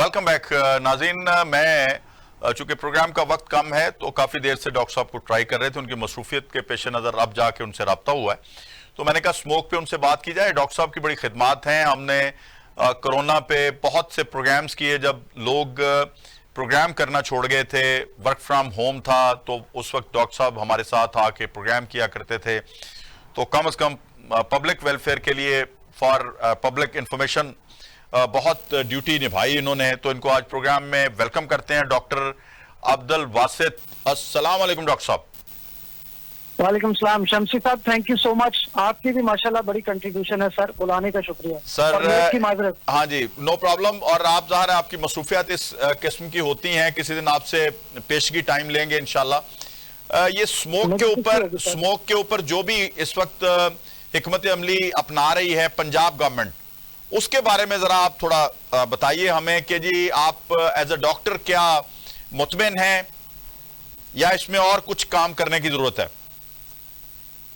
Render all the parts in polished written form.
Welcome back नाज़रीन। मैं चूंकि प्रोग्राम का वक्त कम है तो काफ़ी देर से डॉक्टर साहब को ट्राई कर रहे थे, उनकी मसरूफियत के पेश नज़र अब जाके उनसे रब्ता हुआ है, तो मैंने कहा स्मोक पे उनसे बात की जाए। डॉक्टर साहब की बड़ी खिदमात हैं। हमने कोरोना पे बहुत से प्रोग्राम्स किए, जब लोग प्रोग्राम करना छोड़ गए थे, वर्क फ्राम होम था, तो उस वक्त डॉक्टर साहब हमारे साथ आके प्रोग्राम किया करते थे। तो कम अज़ कम पब्लिक वेलफेयर के लिए, फॉर पब्लिक इंफॉर्मेशन बहुत ड्यूटी निभाई इन्होंने। तो इनको आज प्रोग्राम में वेलकम करते हैं डॉक्टर अब्दुल वासित। अस्सलाम वालेकुम डॉक्टर साहब। वालेकुम सलाम शमसी साहब, थैंक यू सो मच। आपकी भी माशाल्लाह बड़ी कंट्रीब्यूशन है सर, बुलाने का शुक्रिया सर। की माजरत। हाँ जी, नो प्रॉब्लम। और आप ज़ाहिर है आपकी मसरूफियात इस किस्म की होती हैं, किसी दिन आपसे पेशगी टाइम लेंगे इंशाल्लाह। ये स्मोक के ऊपर जो भी इस वक्त हिकमत अमली अपना रही है पंजाब गवर्नमेंट, उसके बारे में जरा आप थोड़ा बताइए हमें कि जी आप एज अ डॉक्टर क्या मुतमिन हैं या इसमें और कुछ काम करने की जरूरत है?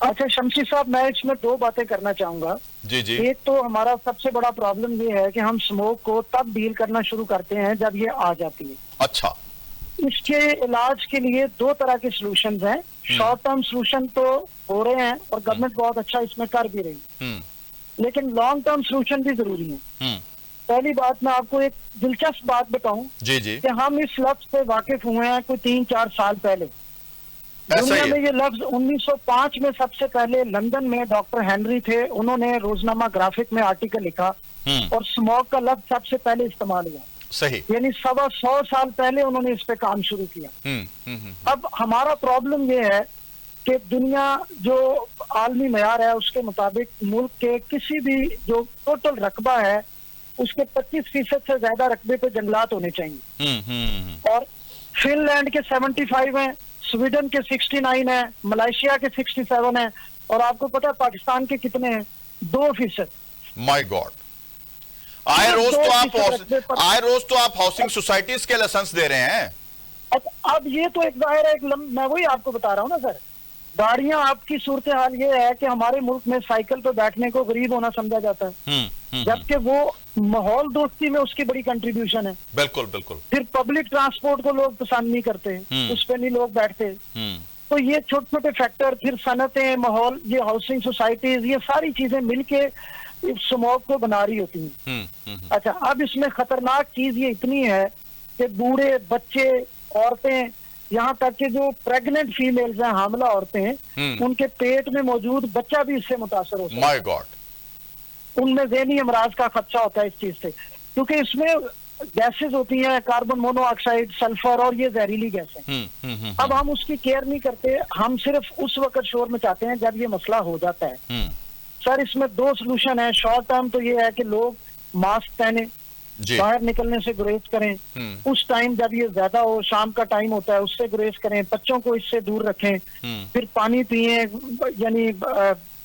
अच्छा शमसी साहब, मैं इसमें दो बातें करना चाहूंगा। जी जी। एक तो हमारा सबसे बड़ा प्रॉब्लम ये है कि हम स्मोक को तब डील करना शुरू करते हैं जब ये आ जाती है। अच्छा। इसके इलाज के लिए दो तरह के सोल्यूशन हैं। शॉर्ट टर्म सोल्यूशन तो हो रहे हैं और गवर्नमेंट बहुत अच्छा इसमें कर भी रही है, लेकिन लॉन्ग टर्म सोल्यूशन भी जरूरी है। पहली बात, मैं आपको एक दिलचस्प बात बताऊं जी जी कि हम इस लफ्ज से वाकिफ हुए हैं कोई 3-4 साल पहले। दुनिया में ये लफ्ज 1905 में सबसे पहले लंदन में डॉक्टर हेनरी थे, उन्होंने रोजनामा ग्राफिक में आर्टिकल लिखा और स्मोक का लफ्ज सबसे पहले इस्तेमाल हुआ। सही। यानी 125 साल पहले उन्होंने इस पे काम शुरू किया। अब हमारा प्रॉब्लम ये है कि दुनिया जो आलमी मयार है उसके मुताबिक मुल्क के किसी भी जो टोटल रकबा है उसके 25% से ज्यादा रकबे पे जंगलात होने चाहिए। और फिनलैंड के 75 हैं, स्वीडन के 69 है, मलेशिया के 67 है, और आपको पता है पाकिस्तान के कितने हैं? 2%। My God. आए रोज तो आप हाउसिंग सोसाइटीज के लाइसेंस दे रहे हैं। अब ये तो एक जाहिर है, मैं वही आपको बता रहा हूँ ना सर। गाड़ियां, आपकी सूरत हाल ये है कि हमारे मुल्क में साइकिल पे बैठने को गरीब होना समझा जाता है, जबकि वो माहौल दोस्ती में उसकी बड़ी कंट्रीब्यूशन है। बिल्कुल बिल्कुल। फिर पब्लिक ट्रांसपोर्ट को लोग पसंद नहीं करते, उस पर नहीं लोग बैठते। तो ये छोटे छोटे फैक्टर, फिर सनतें, माहौल, ये हाउसिंग सोसाइटीज, ये सारी चीजें मिलके इस स्मोक को बना रही होती हैं। अच्छा, अब इसमें खतरनाक चीज ये इतनी है कि बूढ़े, बच्चे, औरतें, यहाँ तक कि जो प्रेग्नेंट फीमेल्स हैं, हामला औरतें, उनके पेट में मौजूद बच्चा भी इससे मुतासर होता है। My God. उनमें ज़हनी अमराज का खदशा होता है इस चीज से, क्योंकि इसमें गैसेस होती हैं, कार्बन मोनोऑक्साइड, सल्फर, और ये जहरीली गैस है। अब हम उसकी केयर नहीं करते, हम सिर्फ उस वक्त शोर मचाते हैं जब ये मसला हो जाता है। सर, इसमें दो सोल्यूशन है। शॉर्ट टर्म तो ये है कि लोग मास्क पहने, बाहर निकलने से गुरेज करें, उस टाइम जब ये ज्यादा हो, शाम का टाइम होता है, उससे गुरेज करें, बच्चों को इससे दूर रखें, फिर पानी पिए, यानी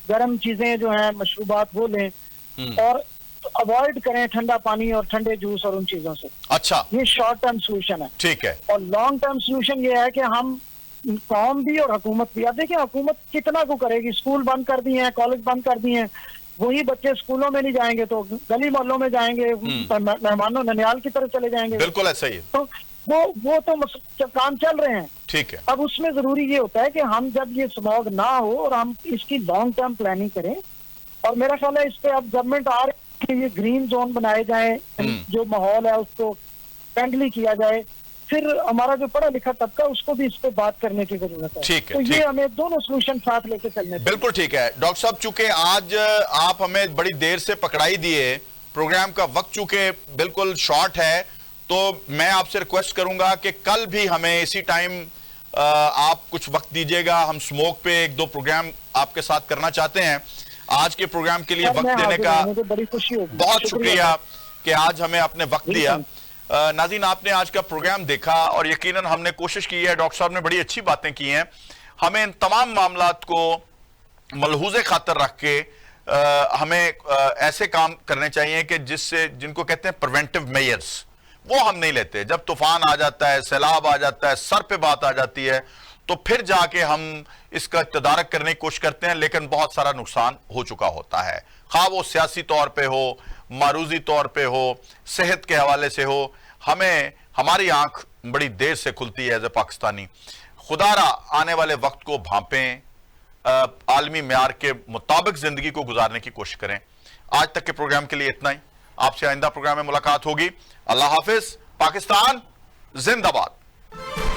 गर्म चीजें जो हैं, मशरूबात वो लें, और अवॉइड करें ठंडा पानी और ठंडे जूस और उन चीजों से। अच्छा, ये शॉर्ट टर्म सोल्यूशन है। ठीक है। और लॉन्ग टर्म सोल्यूशन ये है कि हम कौम भी और हुकूमत भी, अब देखिए हुकूमत कितना को करेगी, स्कूल बंद कर दिए हैं, कॉलेज बंद कर दिए हैं, वही बच्चे स्कूलों में नहीं जाएंगे तो गली मोहल्लों में जाएंगे, मेहमानों ननियाल की तरफ चले जाएंगे। बिल्कुल ऐसा ही है। तो वो तो काम चल रहे हैं। ठीक है। अब उसमें जरूरी ये होता है कि हम जब ये स्मॉग ना हो और हम इसकी लॉन्ग टर्म प्लानिंग करें, और मेरा ख्याल है इस पे अब गवर्नमेंट आ रही है कि ये ग्रीन जोन बनाए जाए, जो माहौल है उसको फ्रेंडली किया जाए, फिर हमारा जो पढ़ा लिखा तबका उसको भी इस पे बात करने की जरूरत है। ठीक है। तो ये हमें दोनों सोल्यूशन साथ लेके चलने। बिल्कुल ठीक है डॉक्टर साहब, चूंकि आज आप हमें बड़ी देर से पकड़ाई दिए, प्रोग्राम का वक्त चूंकि बिल्कुल शॉर्ट है, तो मैं आपसे रिक्वेस्ट करूंगा कि कल भी हमें इसी टाइम आप कुछ वक्त दीजिएगा। हम स्मोक पे 1-2 प्रोग्राम आपके साथ करना चाहते हैं। आज के प्रोग्राम के लिए वक्त देने का बड़ी खुशी होगी। बहुत शुक्रिया कि आज हमें आपने वक्त दिया। नाज़रीन, आपने आज का प्रोग्राम देखा और यकीनन हमने कोशिश की है, डॉक्टर साहब ने बड़ी अच्छी बातें की हैं। हमें इन तमाम मामलात को मलहूज़े खातर रख के हमें ऐसे काम करने चाहिए कि जिनको कहते हैं प्रिवेंटिव मेजर्स, वो हम नहीं लेते। जब तूफान आ जाता है, सैलाब आ जाता है, सर पे बात आ जाती है, तो फिर जाके हम इसका तदारक करने की कोशिश करते हैं, लेकिन बहुत सारा नुकसान हो चुका होता है, खा वो सियासी तौर पे हो, मारूजी तौर पे हो, सेहत के हवाले से हो। हमें हमारी आंख बड़ी देर से खुलती है एज ए पाकिस्तानी। खुदारा आने वाले वक्त को भांपें, आलमी म्यार के मुताबिक जिंदगी को गुजारने की कोशिश करें। आज तक के प्रोग्राम के लिए इतना ही। आपसे आइंदा प्रोग्राम में मुलाकात होगी। अल्लाह हाफिज। पाकिस्तान जिंदाबाद।